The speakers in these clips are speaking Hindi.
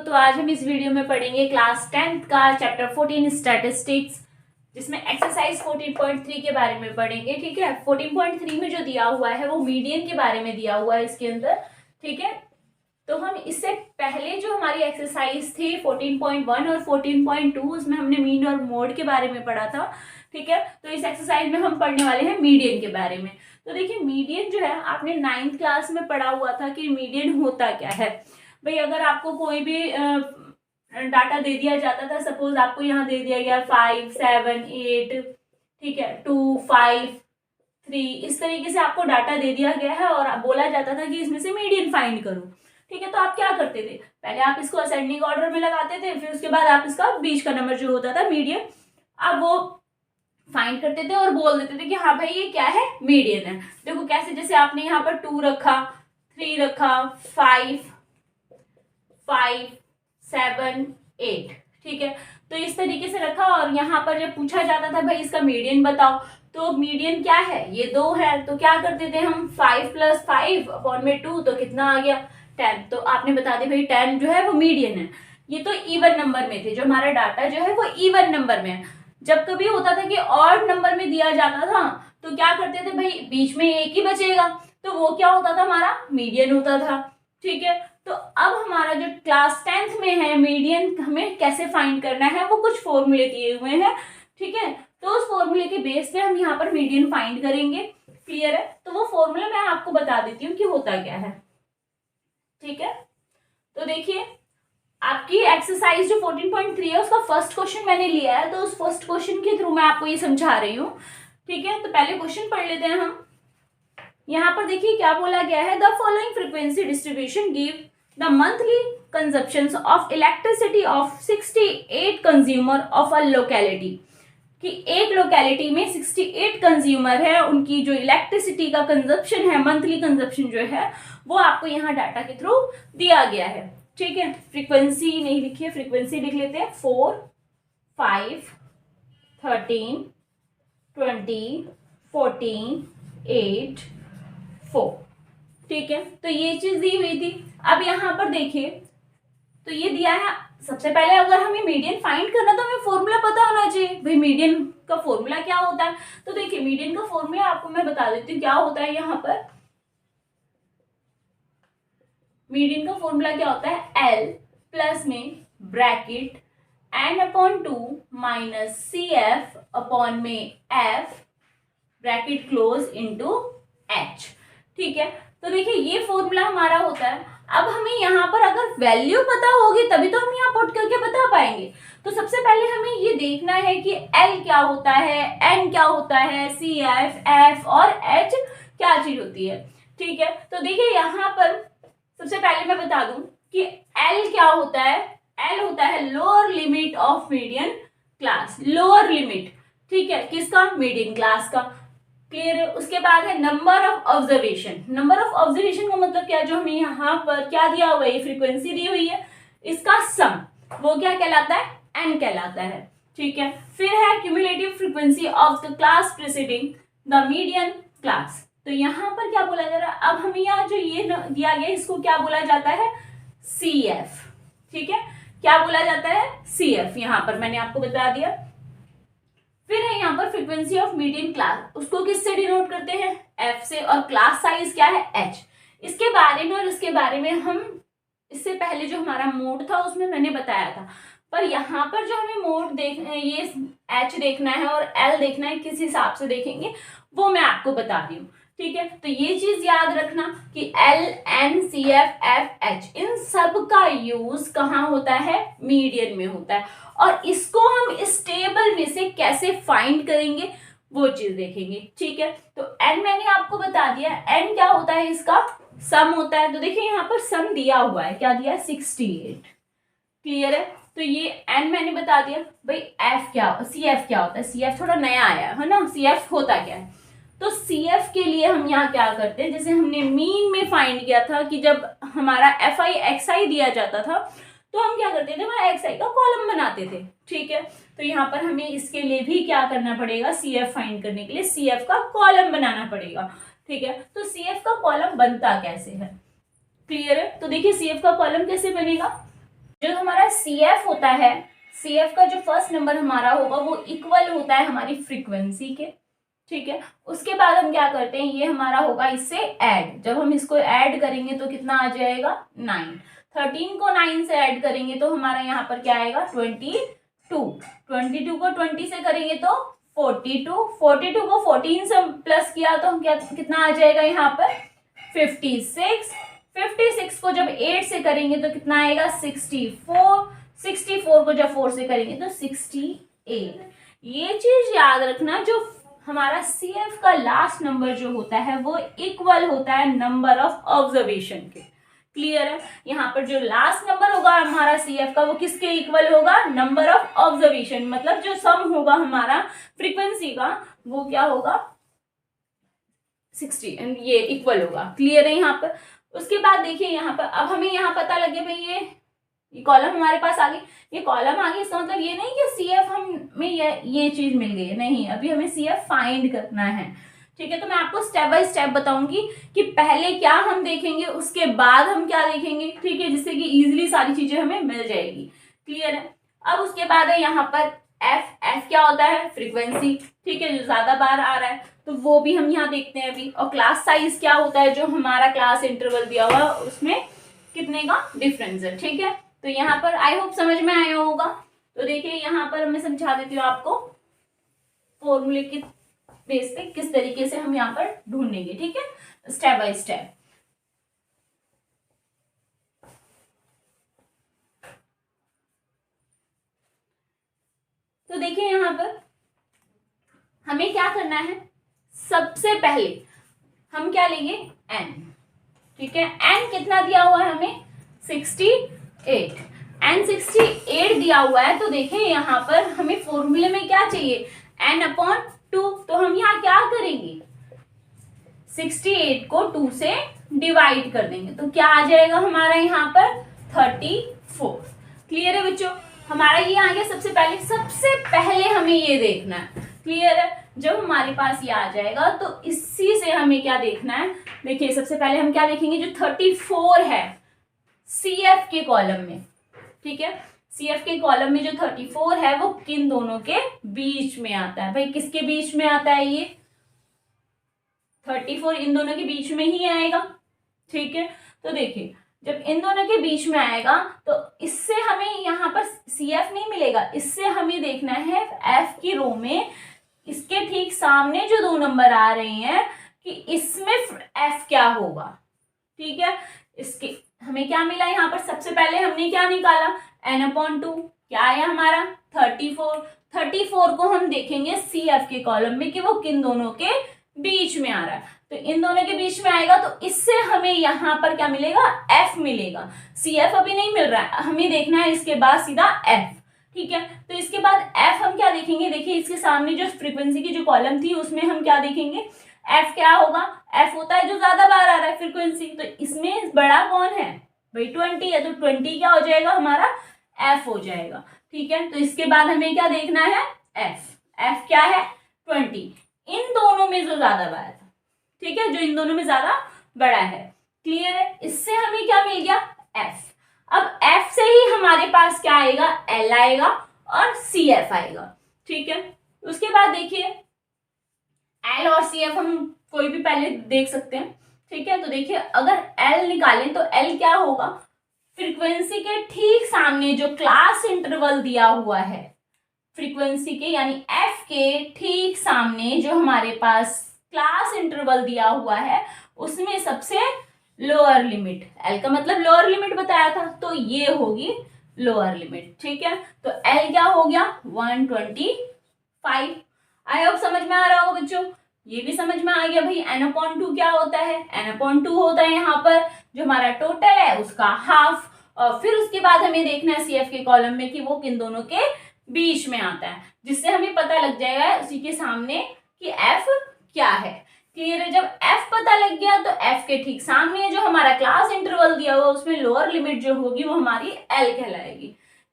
तो आज हम इस वीडियो में पढ़ेंगे क्लास 10th का चैप्टर 14 स्टैटिस्टिक्स, जिसमें एक्सरसाइज 14.3 के बारे में पढ़ेंगे। ठीक है, 14.3 में जो दिया हुआ है वो मीडियन के बारे में दिया हुआ है इसके अंदर। ठीक है, तो हम इससे पहले जो हमारी एक्सरसाइज थी 14.1 और 14.2 उसमें हमने मीन और मोड के बारे में पढ़ा था। ठीक है, तो इस एक्सरसाइज में हम पढ़ने वाले हैं मीडियन के बारे में। तो देखिए, मीडियन जो है आपने 9th क्लास में पढ़ा हुआ था कि मीडियन होता क्या है। भाई अगर आपको कोई भी डाटा दे दिया जाता था, सपोज आपको यहाँ दे दिया गया 5, 7, 8, ठीक है, 2, 5, 3, इस तरीके से आपको डाटा दे दिया गया है और बोला जाता था कि इसमें से मीडियन फाइंड करो। ठीक है, तो आप क्या करते थे, पहले आप इसको असेंडिंग ऑर्डर में लगाते थे, फिर उसके बाद आप इसका बीच का नंबर जो होता था मीडियन, आप वो फाइंड करते थे और बोल देते थे कि हाँ भाई ये क्या है, मीडियन है। देखो कैसे, जैसे आपने यहाँ पर 2 रखा, 3 रखा, 5, 7, 8, ठीक है, तो इस तरीके से रखा। और यहाँ पर जब पूछा जाता था भाई इसका मीडियन बताओ, तो मीडियन क्या है, ये 2 है, तो क्या करते थे हम, 5 + 5 अपॉन में 2, तो कितना आ गया, 10। तो आपने बता दिया भाई 10 जो है वो मीडियन है। ये तो इवन नंबर में थे, जो हमारा डाटा जो है वो इवन नंबर में है। जब कभी होता था कि ऑड नंबर में दिया जाता था, तो क्या करते थे भाई, बीच में एक ही बचेगा, तो वो क्या होता था, हमारा मीडियन होता था। ठीक है, तो अब हमारा जो क्लास 10th में है मीडियन हमें कैसे फाइंड करना है, वो कुछ फॉर्मूले दिए हुए हैं। ठीक है, तो उस फॉर्मूले के बेस पे हम यहाँ पर मीडियन फाइंड करेंगे। क्लियर है, तो वो फॉर्मूला मैं आपको बता देती हूँ कि होता क्या है। ठीक है, तो देखिए आपकी एक्सरसाइज जो 14.3 है उसका फर्स्ट क्वेश्चन मैंने लिया है, तो उस फर्स्ट क्वेश्चन के थ्रू मैं आपको ये समझा रही हूँ। ठीक है, तो पहले क्वेश्चन पढ़ लेते हैं हम। यहाँ पर देखिए क्या बोला गया है, the following frequency distribution give the monthly consumption of elasticity of 68 consumer of a locality, कि एक लोकेलिटी में 68 कंज्यूमर है, उनकी जो इलेक्ट्रिसिटी का कंजप्शन है, मंथली कंजप्शन जो है वो आपको यहाँ डाटा के थ्रू दिया गया है। ठीक है, फ्रीक्वेंसी नहीं लिखी है, फ्रीक्वेंसी लिख लेते हैं, 4, 5, 13, 20, 14, 8, 4। ठीक है, तो ये चीज दी हुई थी। अब यहाँ पर देखिए, तो ये दिया है, सबसे पहले अगर हमें मीडियन फाइंड करना तो हमें फॉर्मूला पता होना चाहिए। भाई मीडियन का फॉर्मूला क्या होता है, तो देखिए मीडियन का फॉर्मूला आपको मैं बता देती हूँ क्या होता है। यहाँ पर मीडियन का फॉर्मूला क्या होता है, L प्लस में bracket n/2 minus CF upon में F bracket close into H। ठीक है, तो देखिए ये फॉर्मूला हमारा होता है। अब हमें यहाँ पर अगर वैल्यू पता होगी तभी तो हम यहाँ पुट करके बता पाएंगे। तो सबसे पहले हमें ये देखना है कि L क्या होता है, N क्या होता है, CF, F और H क्या चीज होती है। ठीक है, तो देखिए यहाँ पर सबसे पहले मैं बता दूं कि L क्या होता है, L होता है lower limit of median class, lower limit. ठीक है, किसका, मीडियन क्लास का। क्लियर है, उसके बाद है number of observation. Number of observation का मतलब क्या, जो हमें यहाँ पर क्या दिया हुआ है, फ्रीक्वेंसी दी हुई है, इसका सम, वो क्या कहलाता है, n कहलाता है। ठीक है, फिर है cumulative frequency of the class preceding the median class. तो यहाँ पर क्या बोला जा रहा है, अब हमें यहाँ जो ये दिया गया इसको क्या बोला जाता है, CF। ठीक है, क्या बोला जाता है, CF, यहाँ पर मैंने आपको बता दिया। फिर है यहाँ पर फ्रीक्वेंसी ऑफ मीडियन क्लास, उसको किससे डिनोट करते हैं, F से, और क्लास साइज क्या है, H। इसके बारे में और इसके बारे में हम इससे पहले जो हमारा मोड था उसमें मैंने बताया था, पर यहाँ पर जो हमें मोड देखना है, ये H देखना है और L देखना है, किस हिसाब से देखेंगे वो मैं आपको बता रही हूँ। ठीक है, तो ये चीज याद रखना कि L, N, CF, F, H इन सब का यूज कहाँ होता है, मीडियन में होता है। और इसको हम इस टेबल में से कैसे फाइंड करेंगे वो चीज देखेंगे। ठीक है, तो N मैंने आपको बता दिया, N क्या होता है, इसका सम होता है। तो देखिए यहाँ पर सम दिया हुआ है, क्या दिया है, 68। क्लियर है, तो ये N मैंने बता दिया। भाई F क्या, CF क्या होता है, CF थोड़ा नया आया है ना, CF होता क्या है, तो CF के लिए हम यहाँ क्या करते हैं, जैसे हमने मीन में फाइंड किया था कि जब हमारा FI XI दिया जाता था तो हम क्या करते थे, वहां XI का कॉलम बनाते थे। ठीक है, तो यहाँ पर हमें इसके लिए भी क्या करना पड़ेगा, CF फाइंड करने के लिए CF का कॉलम बनाना पड़ेगा। ठीक है, तो CF का कॉलम बनता कैसे है, क्लियर है, तो देखिए CF का कॉलम कैसे बनेगा, जो हमारा सी एफ होता है, सी एफ का जो फर्स्ट नंबर हमारा होगा वो इक्वल होता है हमारी फ्रीक्वेंसी के, ठीक है। उसके बाद हम क्या करते हैं, ये हमारा होगा इससे ऐड, जब हम इसको ऐड करेंगे तो कितना आ जाएगा 9, 13 को 9 से ऐड करेंगे तो हमारा यहाँ पर क्या आएगा 22, 22 को 20 से करेंगे तो 42, 42 को 14 से प्लस किया तो हम क्या कितना आ जाएगा यहाँ पर 56, 56 को जब 8 से करेंगे तो कितना आएगा 64, 64 को जब 4 से करेंगे तो 68। ये चीज याद रखना, जो हमारा सी एफ का लास्ट नंबर जो होता है वो इक्वल होता है नंबर ऑफ ऑब्जर्वेशन के। क्लियर है, यहाँ पर जो लास्ट नंबर होगा हमारा सी एफ का वो किसके इक्वल होगा, नंबर ऑफ ऑब्जर्वेशन, मतलब जो सम होगा हमारा फ्रीक्वेंसी का वो क्या होगा 60, ये इक्वल होगा। क्लियर है यहाँ पर। उसके बाद देखिए यहाँ पर अब हमें यहाँ पता लगे भाई ये कॉलम हमारे पास आ गई, ये कॉलम आ गई, इसका मतलब ये नहीं कि सी एफ हमें ये चीज मिल गई है, नहीं, अभी हमें सी एफ फाइंड करना है, ठीक है। तो मैं आपको स्टेप बाय स्टेप बताऊंगी कि पहले क्या हम देखेंगे उसके बाद हम क्या देखेंगे, ठीक है, जिससे कि इजीली सारी चीजें हमें मिल जाएगी। क्लियर है। अब उसके बाद है यहाँ पर एफ, एफ क्या होता है फ्रीक्वेंसी, ठीक है, जो ज्यादा बार आ रहा है तो वो भी हम यहाँ देखते हैं अभी। और क्लास साइज क्या होता है, जो हमारा क्लास इंटरवल दिया हुआ है उसमें कितने का डिफरेंस है, ठीक है। तो यहाँ पर आई होप समझ में आया होगा। तो देखिए यहाँ पर मैं समझा देती हूँ आपको फॉर्मूले के बेस पे किस तरीके से हम यहाँ पर ढूंढेंगे, ठीक है, स्टेप बाय स्टेप। तो देखिए यहाँ पर हमें क्या करना है, सबसे पहले हम क्या लेंगे n, ठीक है। n कितना दिया हुआ है हमें 68, n 68 दिया हुआ है। तो देखिए यहाँ पर हमें फॉर्मूले में क्या चाहिए n/2, तो हम यहाँ क्या करेंगे 68 को 2 से डिवाइड कर देंगे तो क्या आ जाएगा हमारा यहाँ पर 34। क्लियर है बच्चों, हमारा ये आ गया सबसे पहले हमें ये देखना है। क्लियर है, जब हमारे पास ये आ जाएगा तो इसी से हमें क्या देखना है, देखिए सबसे पहले हम क्या देखेंगे, जो 34 है सी एफ के कॉलम में, ठीक है, सी एफ के कॉलम में जो 34 है वो किन दोनों के बीच में आता है, भाई किसके बीच में आता है, ये 34 इन दोनों के बीच में ही आएगा, ठीक है। तो देखिए जब इन दोनों के बीच में आएगा तो इससे हमें यहाँ पर सी एफ नहीं मिलेगा, इससे हमें देखना है एफ की रो में इसके ठीक सामने जो 2 नंबर आ रहे हैं कि इसमें एफ क्या होगा, ठीक है। इसके हमें क्या मिला यहाँ पर, सबसे पहले हमने क्या निकाला n/2, क्या आया हमारा 34, 34 को हम देखेंगे सी एफ के कॉलम में कि वो किन दोनों के बीच में आ रहा है, तो इन दोनों के बीच में आएगा तो इससे हमें यहाँ पर क्या मिलेगा एफ मिलेगा। सी एफ अभी नहीं मिल रहा है, हमें देखना है इसके बाद सीधा एफ, ठीक है। तो इसके बाद एफ हम क्या देखेंगे, देखिए इसके सामने जो फ्रीक्वेंसी की जो कॉलम थी उसमें हम क्या देखेंगे, एफ क्या होगा, एफ होता है जो ज्यादा बार आ रहा है फ्रीक्वेंसी, तो इसमें बड़ा कौन है भाई 20 है, तो 20 क्या हो जाएगा हमारा एफ हो जाएगा, ठीक है। तो इसके बाद हमें क्या देखना है एफ, एफ क्या है 20, इन दोनों में जो ज्यादा बड़ा है, ठीक है, जो इन दोनों में ज्यादा बड़ा है। क्लियर है, इससे हमें क्या मिल गया एफ। अब एफ से ही हमारे पास क्या आएगा एल आएगा और सी एफ आएगा, ठीक है। उसके बाद देखिए एल और सी एफ हम कोई भी पहले देख सकते हैं, ठीक है। तो देखिए अगर एल निकालें तो एल क्या होगा, फ्रीक्वेंसी के ठीक सामने जो क्लास इंटरवल दिया हुआ है फ्रीक्वेंसी के यानी एफ के ठीक सामने जो हमारे पास क्लास इंटरवल दिया हुआ है उसमें सबसे लोअर लिमिट, एल का मतलब लोअर लिमिट बताया था तो ये होगी लोअर लिमिट, ठीक है। तो एल क्या हो गया 125। आई होप समझ में आ रहा होगा बच्चों, ये भी समझ में आ गया भाई n/2 क्या होता है, n/2 होता है यहाँ पर जो हमारा टोटल है उसका हाफ, और फिर उसके बाद हमें देखना है सी एफ के कॉलम में कि वो किन दोनों के बीच में आता है, जिससे हमें पता लग जाएगा उसी के सामने कि एफ क्या है। क्लियर है, जब एफ पता लग गया तो एफ के ठीक सामने जो हमारा क्लास इंटरवल दिया हुआ उसमें लोअर लिमिट जो होगी वो हमारी एल कहलाएगी।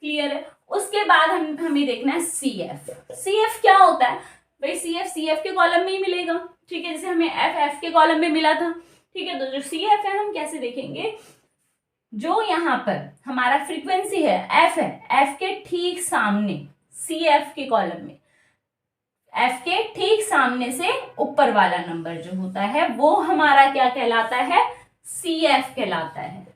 क्लियर है, उसके बाद हमें देखना है सी एफ। सी एफ क्या होता है भाई, सी एफ के कॉलम में ही मिलेगा, ठीक है, जैसे हमें एफ के कॉलम में मिला था, ठीक है। तो जो सी एफ है हम कैसे देखेंगे, जो यहाँ पर हमारा फ्रीक्वेंसी है एफ है, एफ के ठीक सामने सी एफ के कॉलम में एफ के ठीक सामने से ऊपर वाला नंबर जो होता है वो हमारा क्या कहलाता है, सी एफ कहलाता है।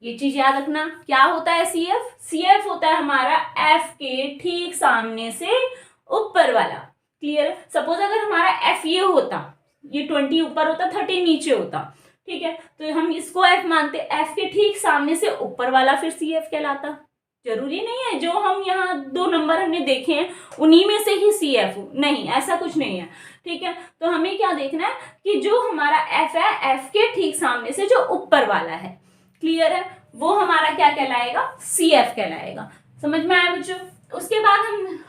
ये चीज याद रखना, क्या होता है सी एफ, सी एफ होता है हमारा एफ के ठीक सामने से ऊपर वाला। क्लियर। सपोज अगर हमारा एफ ये होता, ये 20 ऊपर होता, 30 नीचे होता, ठीक है, तो हम इसको एफ मानते, एफ के ठीक सामने से ऊपर वाला फिर सी एफ कहलाता। जरूरी नहीं है जो हम यहाँ दो नंबर हमने देखे हैं उन्हीं में से ही सी एफ हो, नहीं, ऐसा कुछ नहीं है। ठीक है, तो हमें क्या देखना है कि जो हमारा एफ है, एफ के ठीक सामने से जो ऊपर वाला है, क्लियर है, वो हमारा क्या कहलाएगा, सी एफ कहलाएगा। समझ में आया बच्चों। उसके बाद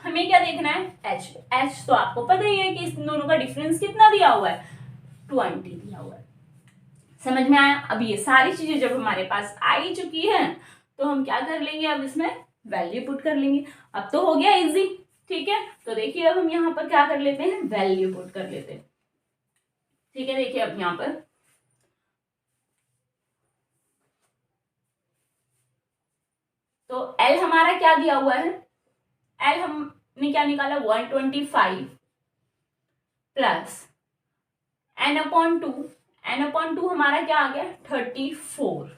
हमें क्या देखना है, एच। एच तो आपको पता ही है कि इस दोनों का डिफरेंस कितना दिया हुआ है, 20 दिया हुआ है। समझ में आया। अब ये सारी चीजें जब हमारे पास आ ही चुकी है तो हम क्या कर लेंगे, अब इसमें वैल्यू पुट कर लेंगे। अब तो हो गया इजी। ठीक है, तो देखिए अब हम यहाँ पर क्या कर लेते हैं, वैल्यू पुट कर लेते हैं। ठीक है, देखिए अब यहाँ पर तो L हमारा क्या दिया हुआ है, L हमने क्या निकाला, 125 प्लस n/2, n/2 हमारा क्या आ गया, 34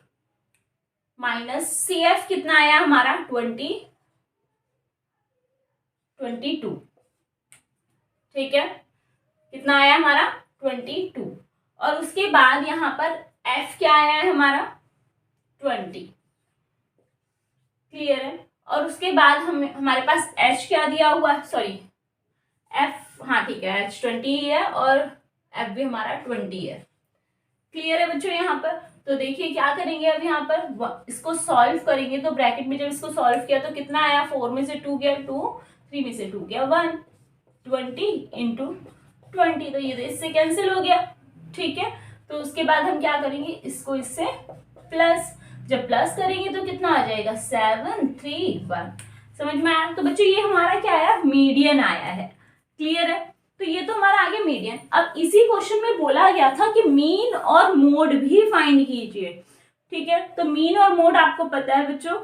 माइनस CF कितना आया हमारा, 22। ठीक है, कितना आया हमारा, 22। और उसके बाद यहाँ पर F क्या आया है हमारा, 20। क्लियर है। और उसके बाद हमारे पास H क्या दिया हुआ है, सॉरी F, हाँ ठीक है, H 20 है और F भी हमारा 20 है। क्लियर है बच्चों यहाँ पर। तो देखिए क्या करेंगे अब यहाँ पर, इसको सॉल्व करेंगे तो ब्रैकेट में जब इसको सॉल्व किया तो कितना आया, 4 में से 2 गया 2, 3 में से 2 गया 1, 20 इंटू 20, तो ये तो इससे कैंसिल हो गया। ठीक है, तो उसके बाद हम क्या करेंगे, इसको इससे प्लस, जब प्लस करेंगे तो कितना आ जाएगा, 7, 3, 1। समझ में आया। तो बच्चों ये हमारा क्या आया, मीडियन आया है। क्लियर है, तो ये तो हमारा आगे मीडियन। अब इसी क्वेश्चन में बोला गया था कि मीन और मोड भी फाइंड कीजिए। ठीक है, तो मीन और मोड आपको पता है बच्चों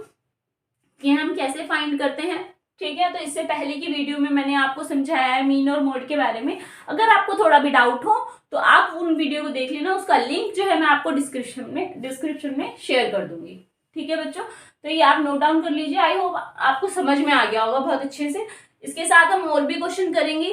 कि हम कैसे फाइंड करते हैं। ठीक है, तो इससे पहले की वीडियो में मैंने आपको समझाया है मीन और मोड के बारे में। अगर आपको थोड़ा भी डाउट हो तो आप उन वीडियो को देख लेना, उसका लिंक जो है मैं आपको डिस्क्रिप्शन में शेयर कर दूंगी। ठीक है बच्चों, तो ये आप नोट डाउन कर लीजिए। आई होप आपको समझ में आ गया होगा बहुत अच्छे से। इसके साथ हम और भी क्वेश्चन करेंगे।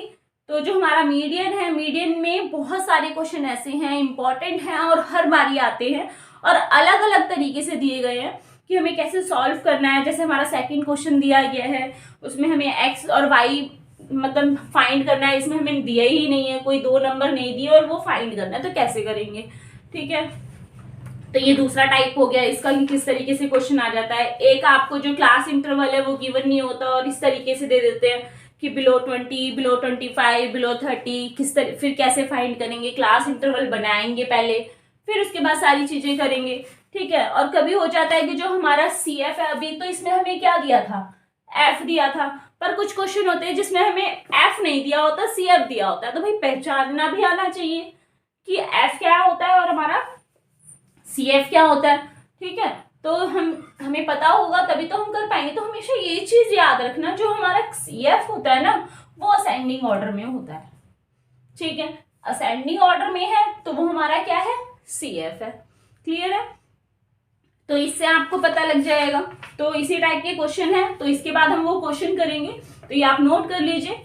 तो जो हमारा मीडियन है, मीडियन में बहुत सारे क्वेश्चन ऐसे हैं, इंपॉर्टेंट हैं और हर बारी आते हैं और अलग अलग तरीके से दिए गए हैं कि हमें कैसे सॉल्व करना है। जैसे हमारा सेकंड क्वेश्चन दिया गया है, उसमें हमें एक्स और वाई मतलब फाइंड करना है, इसमें हमें दिया ही नहीं है, कोई 2 नंबर नहीं दिए और वो फाइंड करना है, तो कैसे करेंगे। ठीक है, तो ये दूसरा टाइप हो गया इसका कि किस तरीके से क्वेश्चन आ जाता है। एक आपको जो क्लास इंटरवल है वो गिवन नहीं होता और इस तरीके से दे देते हैं कि बिलो 20, बिलो 25, बिलो 30, किस तरह, फिर कैसे फाइंड करेंगे, क्लास इंटरवल बनाएंगे पहले, फिर उसके बाद सारी चीजें करेंगे। ठीक है, और कभी हो जाता है कि जो हमारा CF है, अभी तो इसमें हमें क्या दिया था, F दिया था, पर कुछ क्वेश्चन होते हैं जिसमें हमें F नहीं दिया होता, CF दिया होता है, तो भाई पहचानना भी आना चाहिए कि F क्या होता है और हमारा CF क्या होता है। ठीक है, तो हमें पता होगा तभी तो हम कर पाएंगे। तो हमेशा ये चीज याद रखना, जो हमारा CF होता है ना वो असेंडिंग ऑर्डर में होता है। ठीक है, असेंडिंग ऑर्डर में है तो वो हमारा क्या है, CF है। क्लियर है, तो इससे आपको पता लग जाएगा। तो इसी टाइप के क्वेश्चन है, तो इसके बाद हम वो क्वेश्चन करेंगे, तो ये आप नोट कर लीजिए।